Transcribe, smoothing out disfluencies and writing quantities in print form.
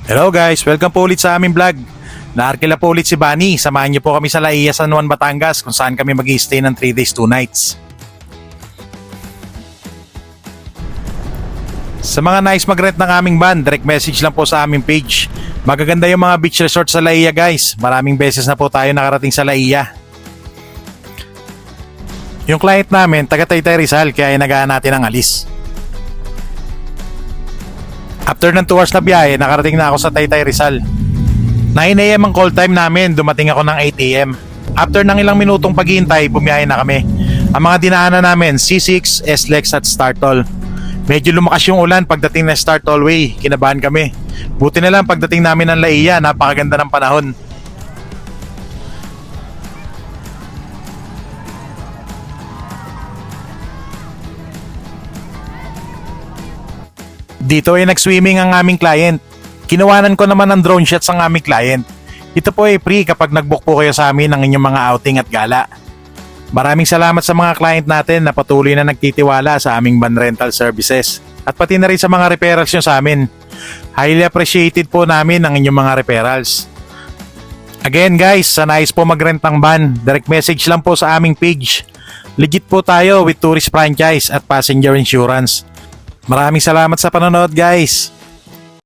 Hello guys, welcome po ulit sa aming vlog. Naarkila po ulit si Bunny. Samahan niyo po kami sa Laia, San Juan, Batangas kung saan kami mag-i-stay ng 3 days 2 nights. Sa mga nice mag-rent ng aming van, direct message lang po sa aming page. Magaganda yung mga beach resort sa Laia guys. Maraming beses na po tayo nakarating sa Laia. Yung client namin, taga Taytay Rizal, kaya inagaan natin ang alis. After ng 2 hours na biyahe, nakarating na ako sa Taytay Rizal. 9 AM ang call time namin, dumating ako ng 8 AM. After ng ilang minutong paghihintay, bumiyahe na kami. Ang mga dinaanan namin, C6, SLEX at Startol. Medyo lumakas yung ulan pagdating na Startol Way, kinabahan kami. Buti na lang pagdating namin ng Laia, napakaganda ng panahon. Dito ay nag-swimming ang aming client. Kinuwanan ko naman ng drone shots ang aming client. Ito po ay free kapag nag-book po kayo sa amin ng inyong mga outing at gala. Maraming salamat sa mga client natin na patuloy na nagtitiwala sa aming van rental services. At pati na rin sa mga referrals nyo sa amin. Highly appreciated po namin ang inyong mga referrals. Again guys, sa nais po mag-rent ng van, direct message lang po sa aming page. Legit po tayo with tourist franchise at passenger insurance. Maraming salamat sa panonood guys.